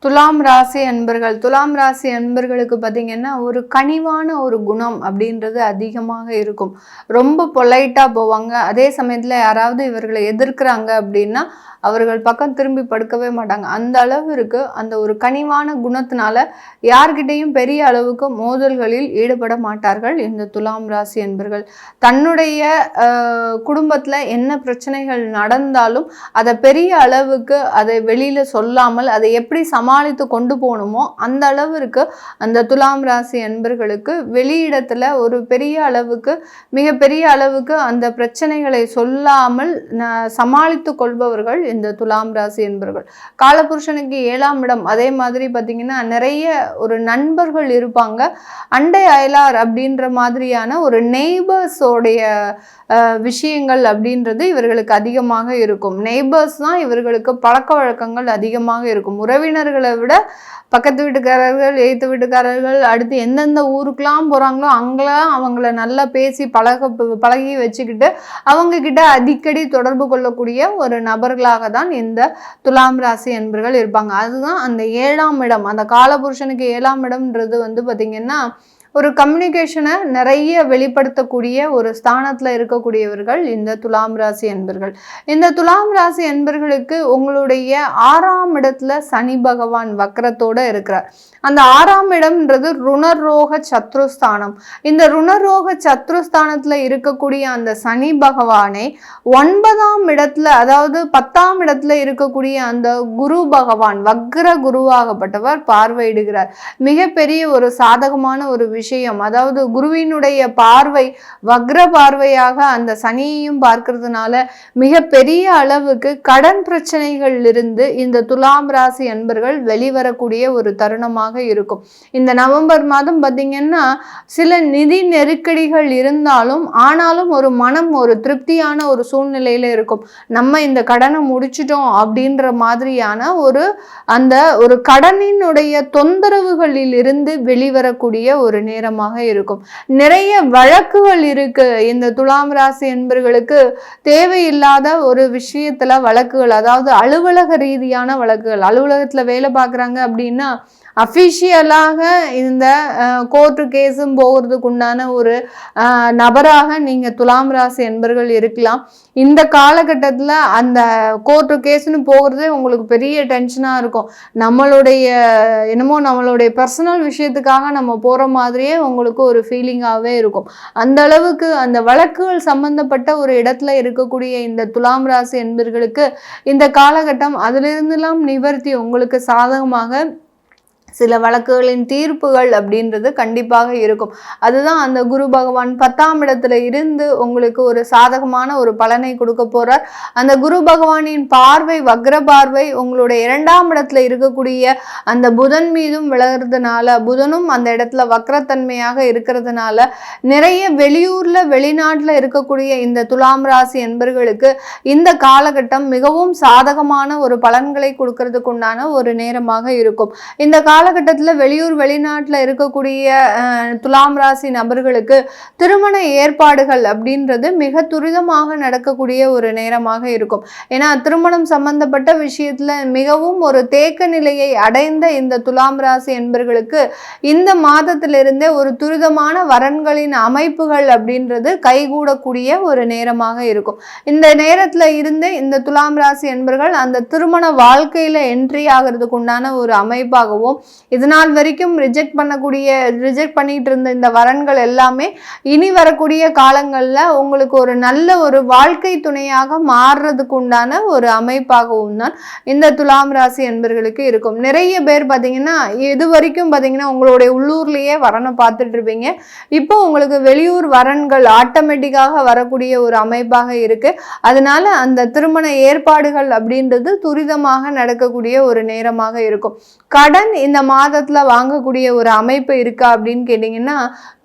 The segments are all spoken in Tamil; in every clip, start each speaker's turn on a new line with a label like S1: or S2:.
S1: துலாம் ராசி அன்பர்கள் துலாம் ராசி அன்பர்களுக்கு பார்த்தீங்கன்னா ஒரு கனிவான ஒரு குணம் அப்படின்றது அதிகமாக இருக்கும். ரொம்ப பொலைட்டாக போவாங்க. அதே சமயத்தில் யாராவது இவர்களை எதிர்க்கிறாங்க அப்படின்னா அவர்கள் பக்கம் திரும்பி படுக்கவே மாட்டாங்க. அந்த அளவிற்கு அந்த ஒரு கனிவான குணத்தினால யார்கிட்டையும் பெரிய அளவுக்கு மோதல்களில் ஈடுபட மாட்டார்கள் இந்த துலாம் ராசி அன்பர்கள். தன்னுடைய குடும்பத்தில் என்ன பிரச்சனைகள் நடந்தாலும் அதை பெரிய அளவுக்கு அதை வெளியில் சொல்லாமல் அதை எப்படி சமாளித்து கொண்டு போகணுமோ அந்த அளவிற்கு அந்த துலாம் ராசி அன்பர்களுக்கு வெளியிடத்தில் ஒரு பெரிய அளவுக்கு மிகப்பெரிய அளவுக்கு அந்த பிரச்சனைகளை சொல்லாமல் சமாளித்து கொள்பவர்கள் இந்த துலாம் ராசி என்பவர்கள். காலபுருஷனுக்கு 7ஆம் இடம். அதே மாதிரி பார்த்தீங்கன்னா நிறைய ஒரு நண்பர்கள் இருப்பாங்க. அண்டை அயலார் அப்படின்ற மாதிரியான ஒரு நெய்பர்ஸோடைய விஷயங்கள் அப்படின்றது இவர்களுக்கு அதிகமாக இருக்கும். நெய்பர்ஸ் தான் இவர்களுக்கு பழக்க வழக்கங்கள் அதிகமாக இருக்கும். உறவினர்களை விட பக்கத்து வீட்டுக்காரர்கள், எய்த்து வீட்டுக்காரர்கள், அடுத்து எந்தெந்த ஊருக்கெல்லாம் போகிறாங்களோ அங்கெல்லாம் அவங்கள நல்லா பேசி பழகி வச்சுக்கிட்டு அவங்க கிட்ட அடிக்கடி தொடர்பு கொள்ளக்கூடிய ஒரு நபர்களாக தான் இந்த துலாம் ராசி அன்பர்கள் இருப்பாங்க. அதுதான் அந்த 7ஆம் இடம். அந்த காலபுருஷனுக்கு 7ஆம் இடம்ன்றது பார்த்தீங்கன்னா ஒரு கம்யூனிகேஷனை நிறைய வெளிப்படுத்தக்கூடிய ஒரு ஸ்தானத்தில் இருக்கக்கூடியவர்கள் இந்த துலாம் ராசி அன்பர்கள். இந்த துலாம் ராசி அன்பர்களுக்கு உங்களுடைய 6ஆம் இடத்துல சனி பகவான் வக்ரத்தோடு இருக்கிறார். அந்த 6ஆம் இடம்ன்றது ருணரோக சத்ருஸ்தானம். இந்த ருணரோக சத்ருஸ்தானத்தில் இருக்கக்கூடிய அந்த சனி பகவானை 9ஆம் இடத்துல, அதாவது 10ஆம் இடத்துல இருக்கக்கூடிய அந்த குரு பகவான் வக்ர குருவாகப்பட்டவர் பார்வையிடுகிறார். மிகப்பெரிய ஒரு சாதகமான ஒரு விஷயம். அதாவது குருவினுடைய பார்வை வக்ர பார்வையாக அந்த சனியையும் பார்க்கிறதுனால மிகப்பெரிய அளவுக்கு கடன் பிரச்சனைகள் இருந்து இந்த துலாம் ராசி அன்பர்கள் வெளிவரக்கூடிய ஒரு தருணமாக இருக்கும். இந்த நவம்பர் மாதம் பார்த்தீங்கன்னா சில நிதி நெருக்கடிகள் இருந்தாலும் ஆனாலும் ஒரு மனம் ஒரு திருப்தியான ஒரு சூழ்நிலையில இருக்கும். நம்ம இந்த கடனை முடிச்சிட்டோம் அப்படின்ற மாதிரியான அந்த ஒரு கடனினுடைய தொந்தரவுகளில் இருந்து வெளிவரக்கூடிய ஒரு நேரமாக இருக்கும். நிறைய வழக்குகள் இருக்கு இந்த துலாம் ராசி என்பவர்களுக்கு. தேவையில்லாத ஒரு விஷயத்துல வழக்குகள், அதாவது அலுவலக ரீதியான வழக்குகள். அலுவலகத்துல வேலை பார்க்குறாங்க அப்படின்னா அஃபிஷியலாக இந்த கோர்ட்டு கேஸும் போகிறதுக்கு உண்டான ஒரு நபராக நீங்கள் துலாம் ராசி என்பர்கள் இருக்கலாம். இந்த காலகட்டத்தில் அந்த கோர்ட்டு கேஸுன்னு போகிறதே உங்களுக்கு பெரிய டென்ஷனாக இருக்கும். நம்மளுடைய பர்சனல் விஷயத்துக்காக நம்ம போகிற மாதிரியே உங்களுக்கு ஒரு ஃபீலிங்காகவே இருக்கும். அந்த அளவுக்கு அந்த வழக்குகள் சம்பந்தப்பட்ட ஒரு இடத்துல இருக்கக்கூடிய இந்த துலாம் ராசி என்பர்களுக்கு இந்த காலகட்டம் அதிலிருந்தெல்லாம் நிவர்த்தி உங்களுக்கு சாதகமாக சில வழக்குகளின் தீர்ப்புகள் அப்படின்றது கண்டிப்பாக இருக்கும். அதுதான் அந்த குரு பகவான் 10ஆம் இடத்துல இருந்து உங்களுக்கு ஒரு சாதகமான ஒரு பலனை கொடுக்க போறார். அந்த குரு பகவானின் பார்வை வக்ர பார்வை உங்களுடைய 2ஆம் இடத்துல இருக்கக்கூடிய அந்த புதன் மீதும் விலகிறதுனால, புதனும் அந்த இடத்துல வக்ரத்தன்மையாக இருக்கிறதுனால நிறைய வெளியூர்ல வெளிநாட்டுல இருக்கக்கூடிய இந்த துலாம் ராசி என்பர்களுக்கு இந்த காலகட்டம் மிகவும் சாதகமான ஒரு பலன்களை கொடுக்கறதுக்கு உண்டான ஒரு நேரமாக இருக்கும். இந்த காலகட்டத்தில் வெளியூர் வெளிநாட்டில் இருக்கக்கூடிய துலாம் ராசி நபர்களுக்கு திருமண ஏற்பாடுகள் அப்படின்றது மிக துரிதமாக நடக்கக்கூடிய ஒரு நேரமாக இருக்கும். ஏன்னா திருமணம் சம்பந்தப்பட்ட விஷயத்துல மிகவும் ஒரு தேக்க நிலையை அடைந்த இந்த துலாம் ராசி என்பர்களுக்கு இந்த மாதத்திலிருந்தே ஒரு துரிதமான வரன்களின் அமைப்புகள் அப்படின்றது கைகூடக்கூடிய ஒரு நேரமாக இருக்கும். இந்த நேரத்துல இருந்து இந்த துலாம் ராசி என்பர்கள் அந்த திருமண வாழ்க்கையில என்ட்ரி ஆகிறதுக்கு உண்டான ஒரு அமைப்பாகவும், இதனால் வரைக்கும் ரிஜெக்ட் பண்ணிட்டு இருந்த இந்த வரன்கள் எல்லாமே இனி வரக்கூடிய காலங்கள்ல உங்களுக்கு ஒரு நல்ல ஒரு வாழ்க்கை துணையாக மாறுறதுக்கு உண்டான ஒரு அமைப்பாகவும் தான் இந்த துலாம் ராசி என்பர்களுக்கு இருக்கும். நிறைய பேர் பார்த்தீங்கன்னா இது வரைக்கும் பார்த்தீங்கன்னா உங்களுடைய உள்ளூர்லயே வரனை பார்த்துட்டு இருப்பீங்க. இப்போ உங்களுக்கு வெளியூர் வரன்கள் ஆட்டோமேட்டிக்காக வரக்கூடிய ஒரு அமைப்பாக இருக்கு. அதனால அந்த திருமண ஏற்பாடுகள் அப்படின்றது துரிதமாக நடக்கக்கூடிய ஒரு நேரமாக இருக்கும். கடன் இந்த மாதத்துல வாங்கக்கூடிய ஒரு அமைப்பு இருக்கா அப்படின்னு கேட்டீங்கன்னா,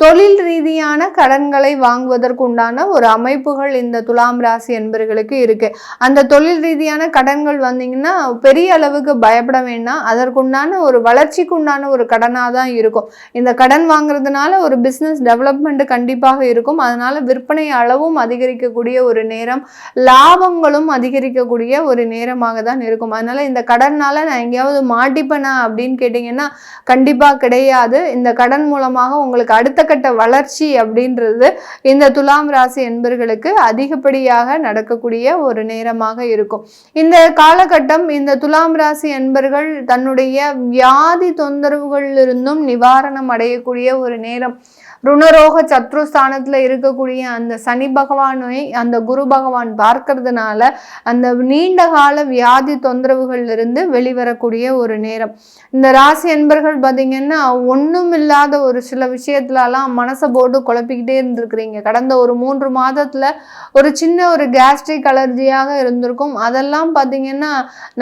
S1: தொழில் ரீதியான கடன்களை வாங்குவதற்கு உண்டான ஒரு அமைப்புகள் இந்த துலாம் ராசி என்பர்களுக்கு இருக்கு. அந்த தொழில் ரீதியான கடன்கள் வந்தீங்கன்னா பெரிய அளவுக்கு பயப்பட வேண்டாம். அதற்குண்டான ஒரு வளர்ச்சிக்கு உண்டான ஒரு கடனாக தான் இருக்கும். இந்த கடன் வாங்குறதுனால ஒரு பிஸ்னஸ் டெவலப்மெண்ட் கண்டிப்பாக இருக்கும். அதனால விற்பனை அளவும் அதிகரிக்கக்கூடிய ஒரு நேரம், லாபங்களும் அதிகரிக்கக்கூடிய ஒரு நேரமாக தான் இருக்கும். அதனால இந்த கடனால நான் எங்கேயாவது மாட்டிப்பேனா அப்படின்னு கேட்டீங்கன்னா கண்டிப்பா கிடையாது. இந்த கடன் மூலமாக உங்களுக்கு அடுத்த கட்ட வளர்ச்சி அப்படின்றது இந்த துலாம் ராசி என்பர்களுக்கு அதிகப்படியாக நடக்கக்கூடிய ஒரு நேரமாக இருக்கும். இந்த காலகட்டம் இந்த துலாம் ராசி என்பர்கள் தன்னுடைய வியாதி தொந்தரவுகளிலிருந்தும் நிவாரணம் அடையக்கூடிய ஒரு நேரம். ருணரோக சத்ருஸ்தானத்துல இருக்கக்கூடிய அந்த சனி பகவானை அந்த குரு பகவான் பார்க்கறதுனால அந்த நீண்ட கால வியாதி தொந்தரவுகள்ல இருந்து வெளிவரக்கூடிய ஒரு நேரம். இந்த ராசி என்பர்கள் பார்த்தீங்கன்னா ஒன்றும் இல்லாத ஒரு சில விஷயத்துலலாம் மனசை போட்டு குழப்பிக்கிட்டே இருந்திருக்கிறீங்க. கடந்த ஒரு 3 மாதத்துல ஒரு சின்ன ஒரு கேஸ்ட்ரிக் அலர்ஜியாக இருந்திருக்கும். அதெல்லாம் பார்த்தீங்கன்னா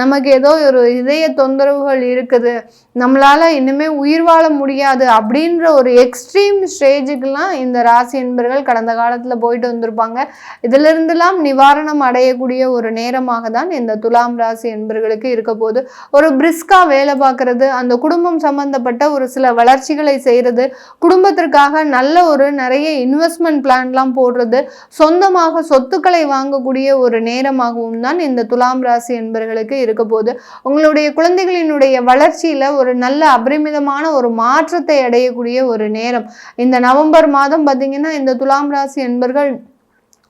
S1: நமக்கு ஏதோ ஒரு இதய தொந்தரவுகள் இருக்குது, நம்மளால இனிமே உயிர் வாழ முடியாது அப்படின்ற ஒரு எக்ஸ்ட்ரீம் ஸ்டேஜுக்கெல்லாம் இந்த ராசி என்பர்கள் கடந்த காலத்துல போயிட்டு வந்திருப்பாங்க. இதுல இருந்தெல்லாம் நிவாரணம் அடையக்கூடிய ஒரு நேரமாக தான் இந்த துலாம் ராசி என்பர்களுக்கு இருக்க போது. ஒரு பிரிஸ்கா வேலை பார்க்கறது, அந்த குடும்பம் சம்பந்தப்பட்ட ஒரு சில வளர்ச்சிகளை செய்யறது, குடும்பத்திற்காக நல்ல ஒரு நிறைய இன்வெஸ்ட்மெண்ட் பிளான்லாம் போடுறது, சொந்தமாக சொத்துக்களை வாங்கக்கூடிய ஒரு நேரமாகவும் தான் இந்த துலாம் ராசி என்பர்களுக்கு இருக்க போது. உங்களுடைய குழந்தைகளினுடைய வளர்ச்சியில ஒரு நல்ல அபரிமிதமான ஒரு மாற்றத்தை அடையக்கூடிய ஒரு நேரம். இந்த நவம்பர் மாதம் பார்த்தீங்கன்னா இந்த துலாம் ராசி என்பர்கள்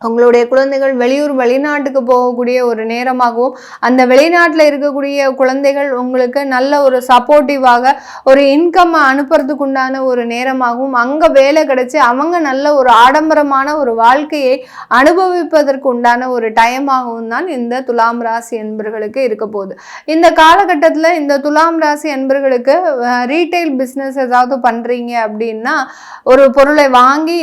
S1: உங்களுடைய குழந்தைகள் வெளியூர் வெளிநாட்டுக்கு போகக்கூடிய ஒரு நேரமாகவும், அந்த வெளிநாட்டில் இருக்கக்கூடிய குழந்தைகள் உங்களுக்கு நல்ல ஒரு சப்போர்ட்டிவாக ஒரு இன்கம் அனுப்புறதுக்கு உண்டான ஒரு நேரமாகவும், அங்கே வேலை கிடைச்சி அவங்க நல்ல ஒரு ஆடம்பரமான ஒரு வாழ்க்கையை அனுபவிப்பதற்கு உண்டான ஒரு டைமாகவும் தான் இந்த துலாம் ராசி என்பர்களுக்கு இருக்க போகுது. இந்த காலகட்டத்தில் இந்த துலாம் ராசி என்பர்களுக்கு ரீட்டைல் பிஸ்னஸ் ஏதாவது பண்ணுறீங்க அப்படின்னா, ஒரு பொருளை வாங்கி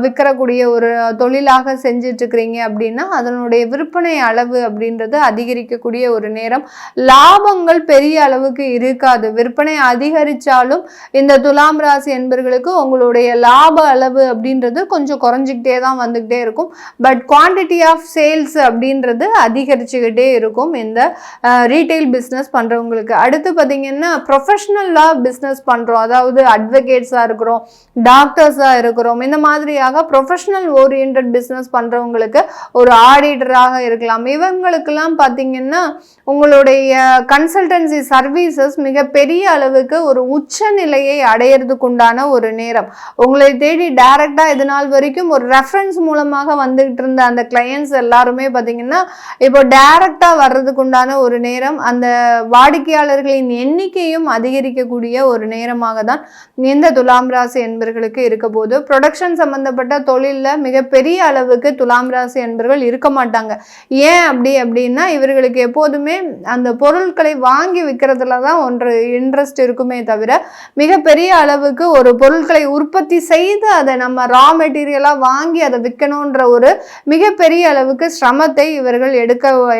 S1: விற்கக்கூடிய ஒரு தொழிலாக செஞ்சுட்டு இருக்கிறீங்க அப்படின்னா அதனுடைய விற்பனை அளவு அப்படின்றது அதிகரிக்கக்கூடிய ஒரு நேரம். லாபங்கள் பெரிய அளவுக்கு இருக்காது. விற்பனை அதிகரிச்சாலும் இந்த துலாம் ராசி என்பர்களுக்கு உங்களுடைய லாப அளவு அப்படின்றது கொஞ்சம் குறைஞ்சிக்கிட்டே தான் வந்துகிட்டே இருக்கும். பட் குவான்டிட்டி ஆஃப் சேல்ஸ் அப்படின்றது அதிகரிச்சுக்கிட்டே இருக்கும் இந்த ரீட்டைல் பிஸ்னஸ் பண்றவங்களுக்கு. அடுத்து பார்த்தீங்கன்னா ப்ரொஃபஷனலாக பிஸ்னஸ் பண்றோம், அதாவது அட்வொகேட்ஸாக இருக்கிறோம், டாக்டர்ஸாக இருக்கிறோம், இந்த மாதிரியாக ப்ரொஃபஷனல் ஓரியன்ட் பிஸ்னஸ் பண்றவங்களுக்கு, ஒரு ஆடிட்டராக இருக்கலாம், இவங்களுக்கெல்லாம் பார்த்தீங்கன்னா உங்களுடைய கன்சல்டன்சி சர்வீசஸ் மிக பெரிய அளவுக்கு ஒரு உச்ச நிலையை அடையிறதுக்கு உண்டான ஒரு நேரம். உங்களை தேடி டைரக்டா இது நாள் வரைக்கும் ஒரு ரெஃபரன்ஸ் மூலமாக வந்துகிட்டு இருந்த அந்த கிளையன்ஸ் எல்லாருமே பார்த்தீங்கன்னா இப்போ டைரக்டா வர்றதுக்கு உண்டான ஒரு நேரம். அந்த வாடிக்கையாளர்களின் எண்ணிக்கையும் அதிகரிக்கக்கூடிய ஒரு நேரமாக தான் இந்த துலாம் ராசி என்பர்களுக்கு இருக்க போது. ப்ரொடக்ஷன் சம்பந்தப்பட்ட தொழிலில் மிகப்பெரிய அளவுக்கு துலாம் ராசி என்பர்கள் இருக்க மாட்டாங்க. ஏன் அப்படின்னா இவர்களுக்கு எப்போதுமே அந்த பொருட்களை வாங்கி விற்கிறதுல தான் ஒன்று இன்ட்ரெஸ்ட் இருக்குமே தவிர மிகப்பெரிய அளவுக்கு ஒரு பொருட்களை உற்பத்தி செய்து அதை நம்ம ரா மெட்டீரியலாக வாங்கி அதை விற்கணுன்ற ஒரு மிகப்பெரிய அளவுக்கு சிரமத்தை இவர்கள்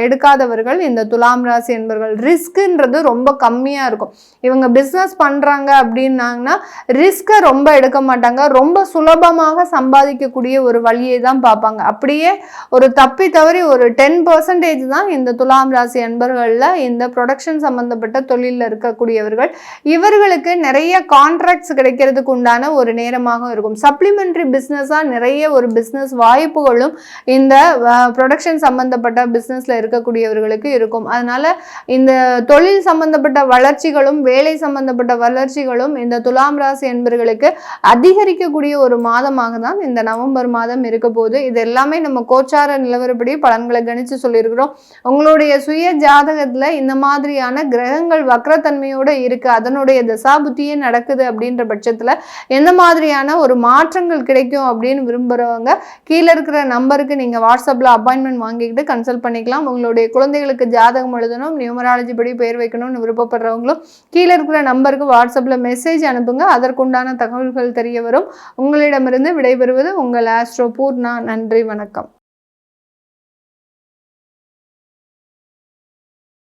S1: எடுக்காதவர்கள் இந்த துலாம் ராசி என்பர்கள். ரிஸ்க்குன்றது ரொம்ப கம்மியாக இருக்கும். இவங்க பிஸ்னஸ் பண்ணுறாங்க அப்படின்னாங்கன்னா ரிஸ்கை ரொம்ப எடுக்க மாட்டாங்க. ரொம்ப சுலபமாக சம்பாதிக்கக்கூடிய ஒரு வழியை தான் பார்ப்பாங்க. அப்படியே ஒரு தப்பி தவறி ஒரு 10% தான் இந்த துலாம் ராசி அன்பர்களில் இந்த ப்ரொடக்ஷன் சம்பந்தப்பட்ட தொழிலில் இருக்கக்கூடியவர்கள். இவர்களுக்கு நிறைய கான்ட்ராக்ட்ஸ் கிடைக்கிறதுக்கு உண்டான ஒரு நேரமாக இருக்கும். சப்ளிமெண்ட்ரி பிஸ்னஸாக நிறைய ஒரு பிஸ்னஸ் வாய்ப்புகளும் இந்த ப்ரொடக்ஷன் சம்பந்தப்பட்ட பிஸ்னஸில் இருக்கக்கூடியவர்களுக்கு இருக்கும். அதனால இந்த தொழில் சம்பந்தப்பட்ட வளர்ச்சிகளும் வேலை சம்பந்தப்பட்ட வளர்ச்சிகளும் இந்த துலாம் ராசி என்பர்களுக்கு அதிகரிக்கக்கூடிய ஒரு மாதமாக தான் இந்த நவம்பர் மாதம் இருக்க போது. இது எல்லாமே நம்ம கோச்சார நிலவரப்படி பலன்களை கணிச்சு சொல்லியிருக்கிறோம். உங்களுடைய சுய ஜாதகத்துல இந்த மாதிரியான கிரகங்கள் வக்ரத்தன்மையோட இருக்கு, அதனுடைய தசாபுத்தியே நடக்குது அப்படின்ற பட்சத்துல எந்த மாதிரியான ஒரு மாற்றங்கள் கிடைக்கும் அப்படின்னு விரும்புறவங்க கீழே இருக்கிற நம்பருக்கு நீங்க வாட்ஸ்அப்ல அப்பாயின்மெண்ட் வாங்கிக்கிட்டு கன்சல்ட் பண்ணிக்கலாம். உங்களுடைய குழந்தைகளுக்கு ஜாதகம் எழுதணும், நியூமராலஜி படி பெயர் வைக்கணும்னு விருப்பப்படுறவங்களும் கீழே இருக்கிற நம்பருக்கு வாட்ஸ்அப்ல மெசேஜ் அனுப்புங்க. அதற்குண்டான தகவல்கள் தெரிய வரும். உங்களிடமிருந்து விடைபெறுவது உங்கள் ஆஸ்ட்ரோ பூர்ணா. நன்றி, வணக்கம்.